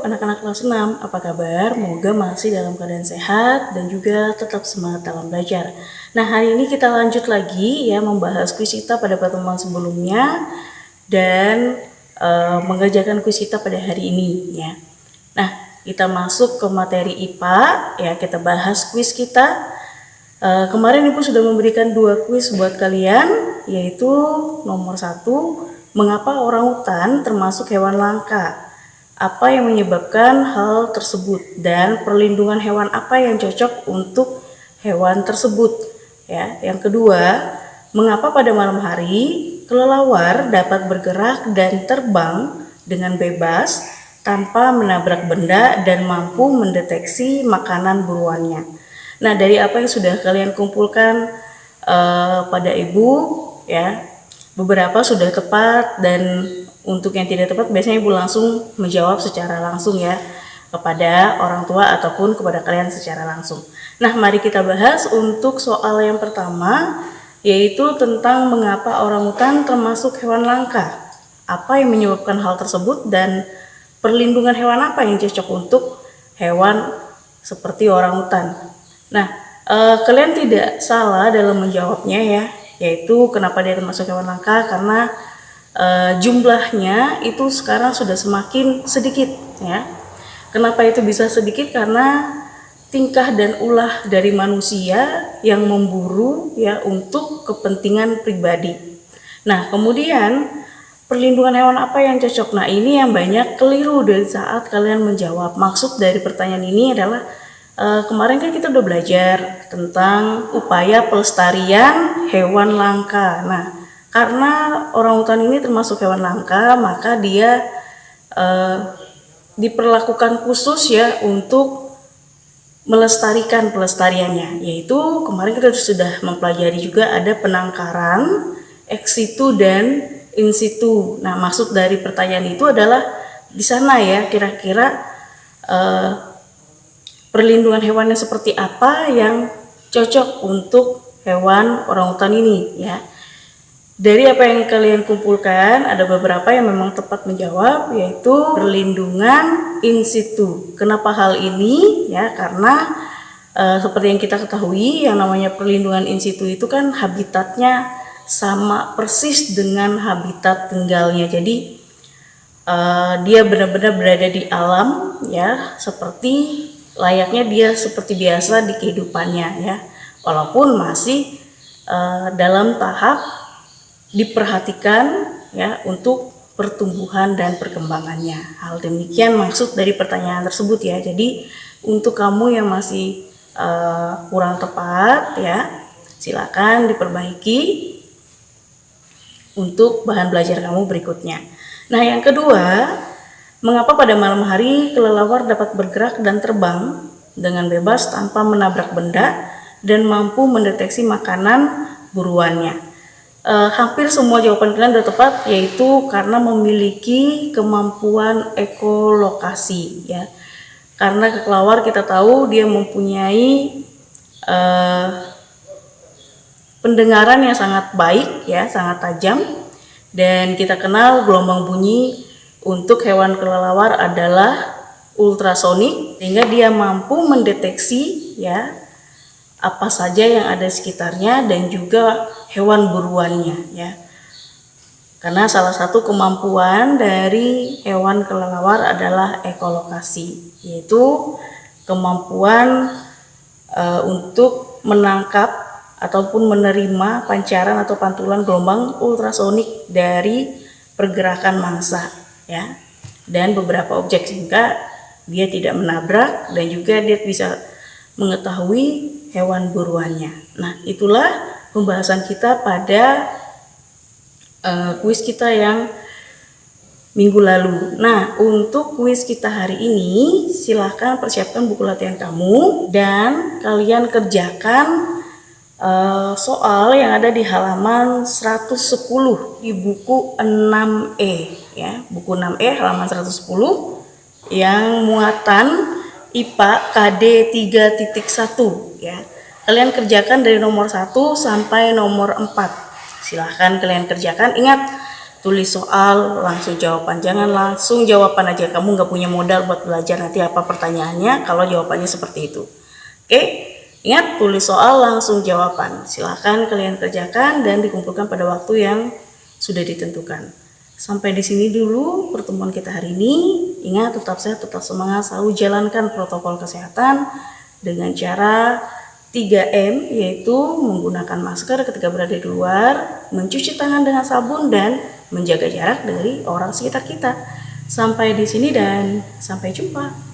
anak-anak kelas 6, apa kabar? Semoga masih dalam keadaan sehat dan juga tetap semangat dalam belajar. Nah, hari ini kita lanjut lagi ya membahas kuis kita pada pertemuan sebelumnya dan mengerjakan kuis kita pada hari ini ya. Nah, kita masuk ke materi IPA ya, kita bahas kuis kita. Kemarin Ibu sudah memberikan 2 kuis buat kalian, yaitu nomor 1, mengapa orangutan termasuk hewan langka? Apa yang menyebabkan hal tersebut dan perlindungan hewan apa yang cocok untuk hewan tersebut ya. Yang kedua, mengapa pada malam hari kelelawar dapat bergerak dan terbang dengan bebas tanpa menabrak benda dan mampu mendeteksi makanan buruannya. Nah, dari apa yang sudah kalian kumpulkan pada Ibu ya, beberapa sudah tepat dan untuk yang tidak tepat biasanya Ibu langsung menjawab secara langsung ya kepada orang tua ataupun kepada kalian secara langsung. Nah, mari kita bahas untuk soal yang pertama, yaitu tentang mengapa orangutan termasuk hewan langka. Apa yang menyebabkan hal tersebut dan perlindungan hewan apa yang cocok untuk hewan seperti orangutan. Nah, kalian tidak salah dalam menjawabnya ya, yaitu kenapa dia termasuk hewan langka, karena jumlahnya itu sekarang sudah semakin sedikit ya. Kenapa itu bisa sedikit? Karena tingkah dan ulah dari manusia yang memburu ya untuk kepentingan pribadi. Nah, kemudian perlindungan hewan apa yang cocok? Nah, ini yang banyak keliru dari saat kalian menjawab. Maksud dari pertanyaan ini adalah kemarin kan kita udah belajar tentang upaya pelestarian hewan langka. Nah, karena orangutan ini termasuk hewan langka, maka dia diperlakukan khusus ya untuk melestarikan pelestariannya. Yaitu kemarin kita sudah mempelajari juga ada penangkaran ex situ dan in situ. Nah, maksud dari pertanyaan itu adalah di sana ya, kira-kira perlindungan hewannya seperti apa yang cocok untuk hewan orangutan ini ya. Dari apa yang kalian kumpulkan, ada beberapa yang memang tepat menjawab, yaitu perlindungan in situ. Kenapa hal ini? Ya, karena seperti yang kita ketahui, yang namanya perlindungan in situ itu kan habitatnya sama persis dengan habitat tinggalnya. Jadi dia benar-benar berada di alam ya, seperti layaknya dia seperti biasa di kehidupannya ya. Walaupun masih dalam tahap diperhatikan ya untuk pertumbuhan dan perkembangannya. Hal demikian maksud dari pertanyaan tersebut ya. Jadi untuk kamu yang masih kurang tepat ya, silakan diperbaiki untuk bahan belajar kamu berikutnya. Nah, yang kedua, mengapa pada malam hari kelelawar dapat bergerak dan terbang dengan bebas tanpa menabrak benda dan mampu mendeteksi makanan buruannya? Hampir semua jawaban kalian sudah tepat, yaitu karena memiliki kemampuan ekolokasi ya. Karena kelelawar kita tahu dia mempunyai pendengaran yang sangat baik ya, sangat tajam, dan kita kenal gelombang bunyi untuk hewan kelelawar adalah ultrasonik, sehingga dia mampu mendeteksi ya apa saja yang ada di sekitarnya dan juga hewan buruannya ya. Karena salah satu kemampuan dari hewan kelelawar adalah ekolokasi, yaitu kemampuan untuk menangkap ataupun menerima pancaran atau pantulan gelombang ultrasonik dari pergerakan mangsa ya, dan beberapa objek, sehingga dia tidak menabrak dan juga dia bisa mengetahui hewan buruannya. Nah, itulah pembahasan kita pada kuis kita yang minggu lalu. Nah, untuk kuis kita hari ini, silahkan persiapkan buku latihan kamu dan kalian kerjakan soal yang ada di halaman 110 di buku 6E ya. Buku 6E halaman 110 yang muatan IPA KD 3.1 ya. Kalian kerjakan dari nomor 1 sampai nomor 4. Silahkan kalian kerjakan. Ingat, tulis soal, langsung jawaban. Jangan langsung jawaban aja, kamu nggak punya modal buat belajar nanti apa pertanyaannya kalau jawabannya seperti itu. Oke, ingat tulis soal, langsung jawaban. Silahkan kalian kerjakan dan dikumpulkan pada waktu yang sudah ditentukan. Sampai di sini dulu pertemuan kita hari ini. Ingat, tetap sehat, tetap semangat, selalu jalankan protokol kesehatan dengan cara 3M, yaitu menggunakan masker ketika berada di luar, mencuci tangan dengan sabun, dan menjaga jarak dari orang sekitar kita. Sampai di sini dan sampai jumpa.